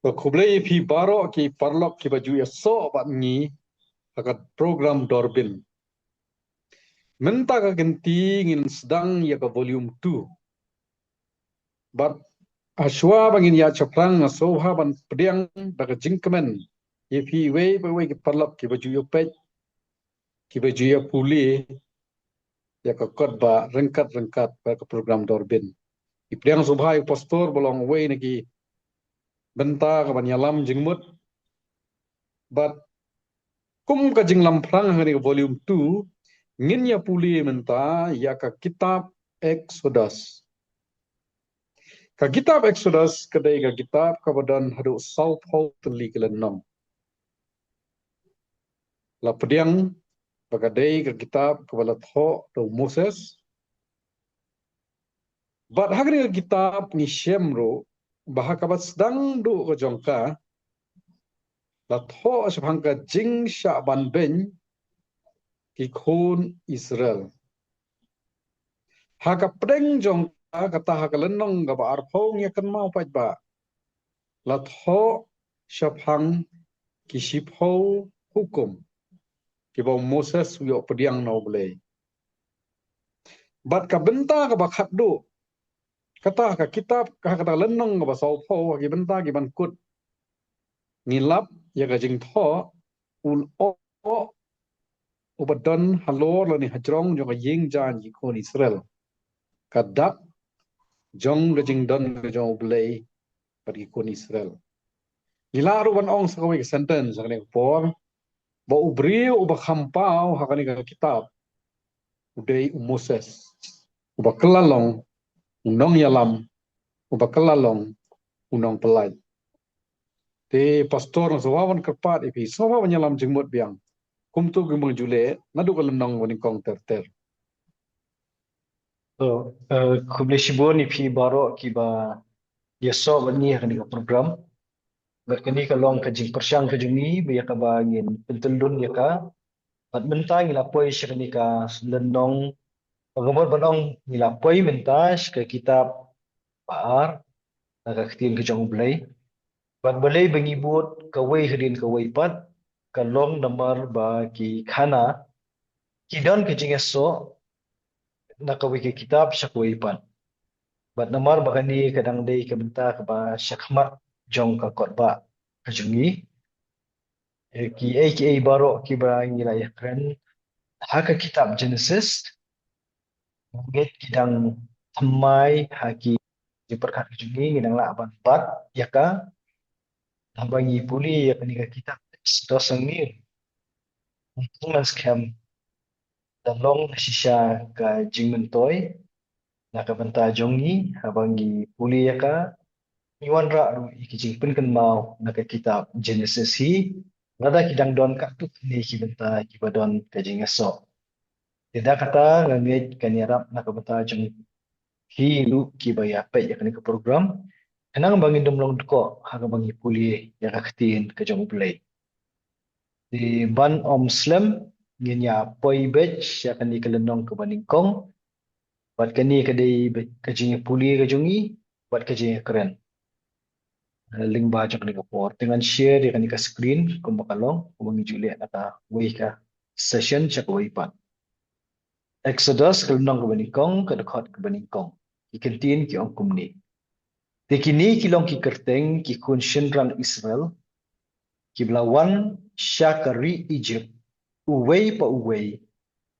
Kublai pi baro ki parlok ki baju ya so bat ngi akat program Dorbin. Menta ka genti ngin sedang ya ka volume 2. Bat aswa bangin ya caprang na soha ban pediang daga jingkemen. Ye pi we ki parlok ki baju ya pej ki baju ya puli ya ka kot ba rengkat ba ka program Dorbin. Ipriang subhai postor bolong we nagi benta ka ban yalam jingmut. But kum ka jinglam prang hari volume 2 ngin ya puli menta ya ka kitab Exodus. Ka kitab Exodus kedai ka kitab kabadan hadu South Hall teli kelenam. La pediang bagadai ka kitab kabala tho do Moses. Bat hagri ka kitab ni Shemro bahak kabat sedang do ka jongka la tho asbangka jing Syaban ben ki khon Israel. Haka pedeng jongka kata haka lenong ka ba arpong ya kan mau paj ba. La tho syabhang ki shipho hukum. Kibau Moses yo pediang nau boleh. Bat ka benta ka bakhat do. Kata ka kitab ka kata lenong ka basau pho ki benta ki ban kut. Ngilap ya ka jing tho ul o ubadon halor lo ni hajrong jo ka ying jan ki kon Israel. Kadak jong ka jing don ka jong boleh bagi kon Israel. Nilaru ban ong sa ka sentence sa kanil por. Ba ubriu uba khampau hakani ka kitab. Udai Moses. Uba kelalong unong yalam uba kelalong unong pelaj. Te pastor na sawawan kerpat ipi sawa wanyalam jengmut biang. Kumtu gumang jule nadu kalenong wani kong ter. So, kublai shibon ni pi baro ki ba dia so bani kan ka program. Berkini kalong ka jing persyang ka jung ni biya ka ba ngin pentulun ya ka. Bat mentang ila poi syakani ka lenong pagambon banong ila poi mentas ka kitab paar ka ketin ka jong blai. Bat balai bangibut ka wei hadin ka wei pat kalong namar ba ki khana kidon ka jing so na ka wei ki kitab syak wei pat. Bat namar bakani kadang dei ka benta ka ba syakmat jong ka kot ba ka jungi ki aka baro ki ba ngila ya kren haka kitab Genesis ngit kidang thamai haki diperkat ka jungi ngidang la aban pat ya ka tambangi puli ya ka ni ka kitab dosang ni tuman scam dan long shisha ka jingmentoi na ka benta jongi habangi puli ya ka Iwan ra ru ikijing pun kan mau nak kitab Genesis hi ngada kidang don ka tu ni ki benta ki badon kajing aso tidak kata ngangit kan yarap nak benta jeng hi lu ki baya pe ya kan ke program kenang bangin domlong ko ha bangi puli ya ka ktin ke jong play di ban om slam ngin ya poi batch ya kan ke lenong ke baningkong buat kani ke dei kajing puli ke jongi buat kajing keren link ba jok ni kapor dengan share dia kan ka screen ko makalong ko mangi Juliet ata way ka session cha ko ipan Exodus kalnong ko banikong kadakot ko banikong ikentin ki ong kumni tikini kilong ki kerteng ki kun shinrang Israel ki blawan syakari Egypt uway pa uway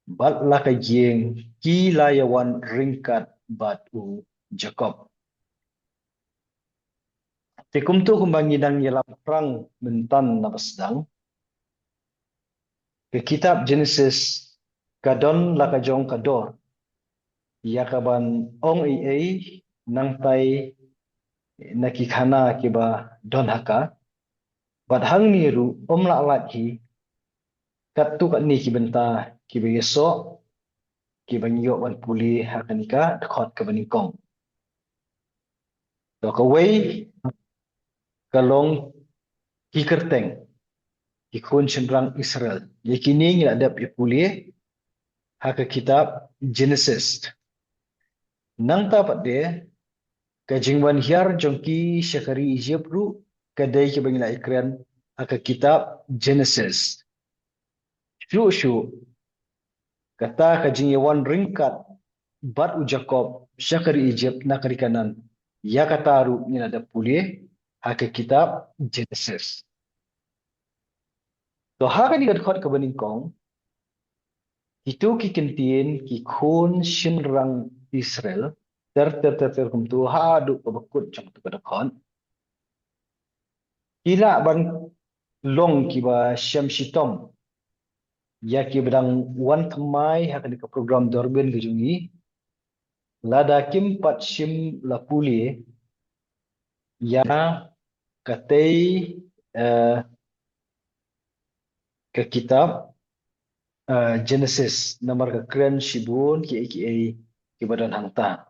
bat la ka yeng ki layawan ringkat bat u Jacob Tikum tu kumbanginang yalam perang mentan na pasdang. Ke kitab Genesis kadon lakajong kador. Yakaban ong ai nang tai nakikhana kiba don haka. Bat hang niru la laki katu kat ni kibenta kiba yeso kiba nyo wan puli hakanika dekhot ke baningkong. Do kawai kalong kikerteng ikun cenderang Israel. Yakini ngadap ipuli haka kitab Genesis. Nang tapat dia kajingwan hiar jongki syakari Egypt ru kadai ke bangila ikran aka kitab Genesis. Syu kata ka jinyawan ringkat bat u Jacob syakari Egypt nakari kanan. Ya kataru ni ada pulih aka kitab Genesis. To haka ni kat ka baning kong itu ki kentien ki khôn shin rang Israel ter kum tu ha du ko bakut jong tu kada khon kila ban long ki ba syam shitom ya ki bedang wan thamai ha ka program dorben ke jungi lada kim pat shim la puli ya katei uh, ke kitab Genesis nomor ke kren shibun ki badan hangta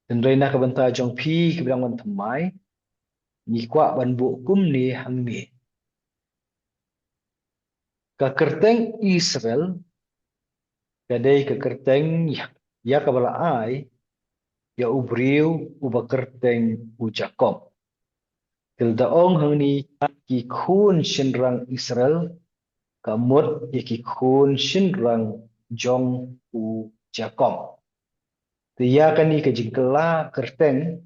dan reina ka banta jong phi ki bedang wan thamai ni kwa ban bu kum ni hang ni ka kerteng Israel kadai ka kerteng ya ka bala ai ya ubriu uba kerteng u Jacob til daong hang ni ki khun shinrang Israel ka mut ya ki khun shinrang jong u Jacob ya kan ni ka jingkela kerteng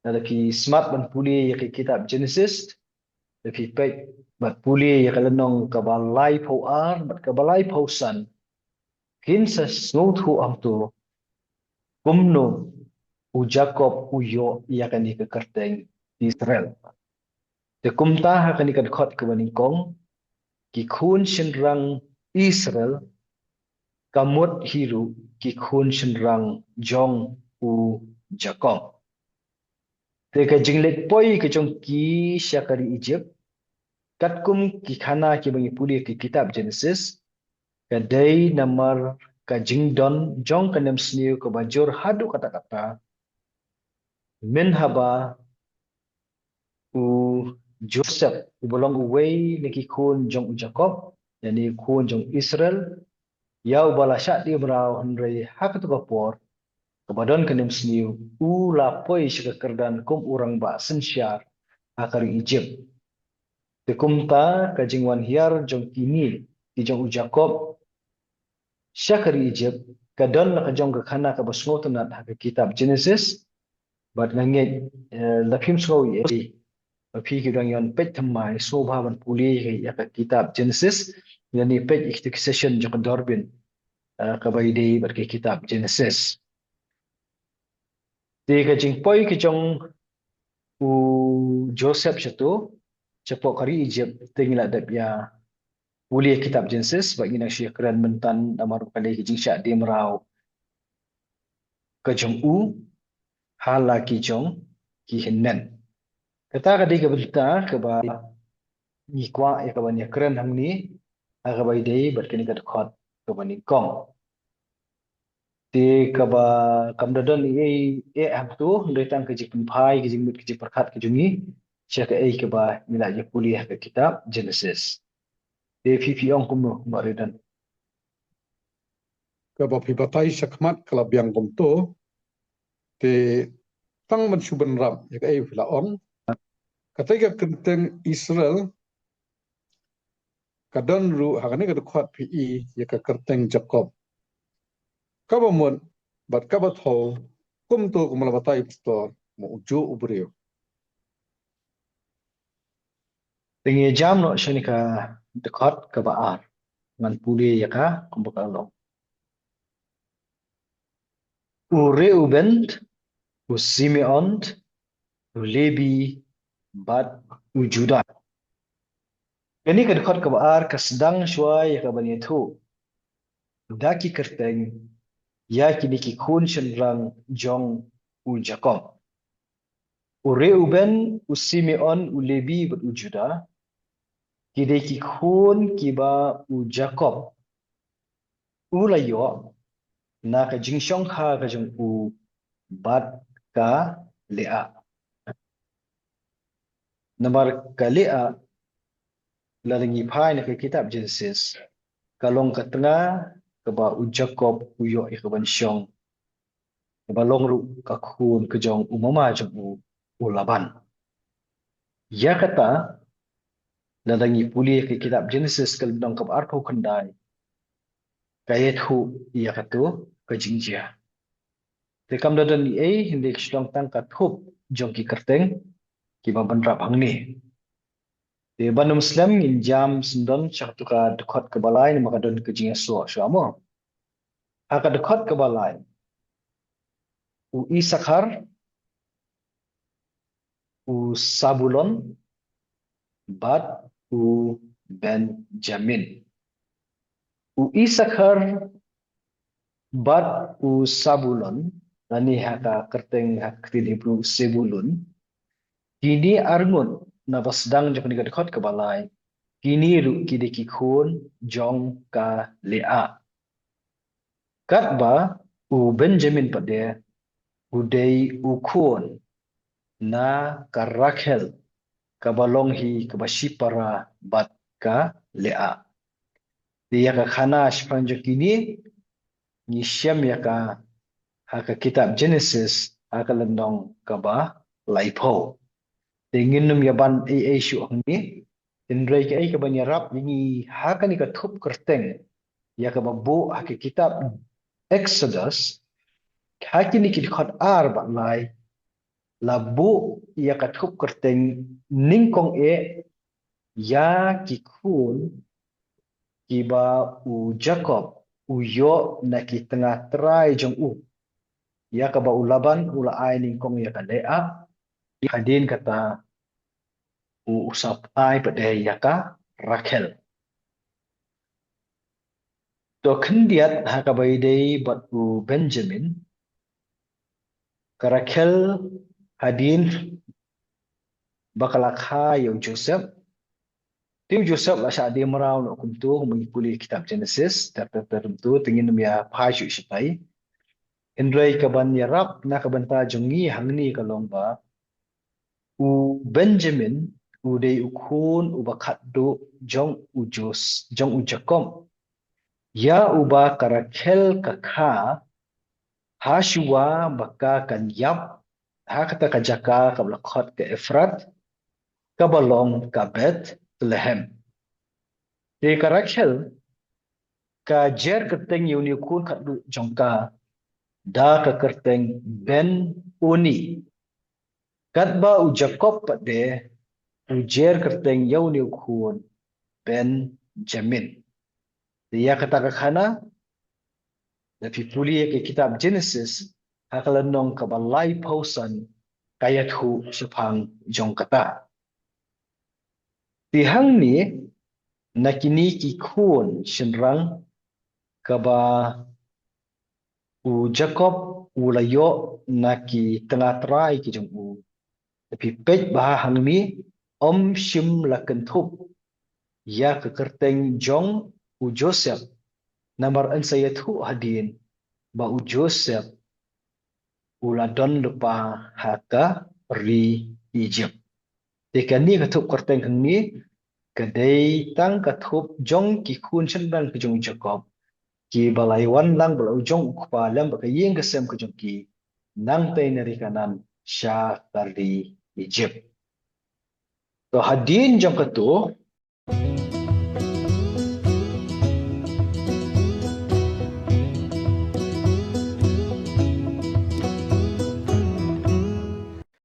ada ki smart ban puli ya ki kitab Genesis Lepi pek bat puli ya kalenong kabalai pau ar bat kabalai pau san kin sa snot hu am tu kumno u Jacob u yo ya kan ke kerteng Israel te kumta ha kan kan khot ke baning kong ki khun shinrang Israel kamut hiru ki khun shinrang jong u Jacob te ka jinglet poi ke jong ki syakari Egypt katkum ki khana ki bangi puli ki kitab Genesis kadai namar ka jingdon jong kanem sniu ko bajur hadu kata-kata min haba u Joseph u bolong uwei niki kun jong u Jacob yani kun jong Israel ya u bala syak di brau hendrai hak tu kapor kabadon kanem sniu u lapoi syaka kerdan kum urang ba sensyar akari Egypt tekumta ka jingwan hiar jong kini ki jong u Jacob syakari Egypt kadon la kajong ka khana ka basngo tunat ha kitab Genesis bat nganget laphim sgo ye phi ki dang yon pet thamai so bhavan puli ya ka kitab Genesis yani pet iktik session jok dorbin ka baide bat ki kitab Genesis ti ka jing poi ki jong u Joseph chatu chapo kari Egypt tingila dap ya puli kitab Genesis bagi nak syakran mentan amar kali ki jing syak dimrau ka jong u hala ki jong ki hinnen kata kadi ka berita ke ba ni kwa ya ka ban ya keren hang ni aga bai dei bat kini ka khot ka ban ni kong ti ka ba kam dadon e am tu ndai tang ke jik phai ke jing mut ke jik perkhat ke jungi sia ka ei ke ba mila je kuliah ke kitab Genesis ti fi ong kum no maridan Ka ba phi batai shakmat kala biang kum to te tang man shuban ram ya ka ei phila ong katai ka kerteng Israel kadon ru hagani ka khot phi ya ka kerteng Jacob ka ba mun bat ka ba tho kum to kumala batai pastor mo uju ubriu tengi jam no shani ka dekat ka ba ar ngan puli ya ka kum ba long u Reuben u Simeon u Levi bat u Judah yani ka dekat ka ba ar ka sedang syai ya ka ban tu daki kerteng ya kini ki kun shenrang jong u Jacob. U Reuben, u Simeon, u Levi, u Judah. Kide ki kun kiba u Jacob. U layo na ka jingshong ha ka jong u bat ka Lea. Namar ka Lea laringi phai na ka kitab Genesis. Kalong ka tengah kaba u Jacob u yo ikaban syong. Balong ru ka kun ke jong umama jong u Laban. Ya kata ladangi puli ke kitab Genesis kalbang kap arpo kandai kayat hu ya katu kajingjia. Tekam dadan ni hindi kishlang tang kathup jong ki kerteng ki mabanrap hangni. Di Banu Muslim in jam sendon syaktu ka dekot ke balai ni makadon ke jinga so amo. Haka dekot ke balai. U Isakhar, u Sabulon, Bad, u Benjamin. U Isakhar, Bad, u Sabulon, nani haka kerteng hak tini bru Sebulun. Kini arngun na basdang jok ni dekot ke balai. Kini ru kidi kikun jong ka lea. Kat ba u Benjamin pade udai ukun na ka Rakhel ka balong hi ka basipara bat ka lea. Dia ka khana shpang kini ni syam ya ka haka kitab Genesis haka lendong ka ba laipo. Tingin num yaban ai syu ni tindrai ka ai ka banyarap ni haka ni ka thup kerteng ya ka babu haka kitab Exodus haki ni kit khot ar ba lai labu ya ka thup kerteng ningkong ya ki kun ki ba u Jacob u yo na ki tengah terai jong u ya ka ba u Laban u la ai ningkong ya ka lea hadin kata u usap ai pada ya ka Rakhel to kendiat ha ka bai dei bat u Benjamin ka Rakhel hadin bakalakha yo Joseph Tim Joseph lah syak dia merau nak kuntu mengikuli kitab Genesis tertentu tingin ya phaju sipai Indrai kaban yarap na kabanta jongi hangni kalong ba u Benjamin u dei ukun u bakat do jong u Jacob ya u ba karakel kakha hashwa baka kan yap ha kata kajaka kablakot ke Efrat kabalong ka Bethlehem de karakel ka jer keteng yuni kun kat du jongka da ka kerteng Ben Uni kat ba u Jacob pade u jer kerteng yuni kun Benjamin dia kata ka khana tapi puli ke kitab Genesis hakalanong ka balai pausan kayat hu sepang jong kata tihang ni nakini ki kun shinrang ka ba u Jacob u layo naki tengah terai ki jong u tapi pej bah hang ni om shim lakan thup ya ke kerteng jong u Joseph namar an saya thu hadin ba u Joseph u ladon lupa haka ri Egypt tekani ka thup kerteng hang ni kadai tang ka thup jong ki kun shendang ki jong Jacob ki balai wan lang balau jong ukpa lam ba yeng ka sem ka jong ki nang tai nari kanan sha kari Egypt to hadin jong ka tu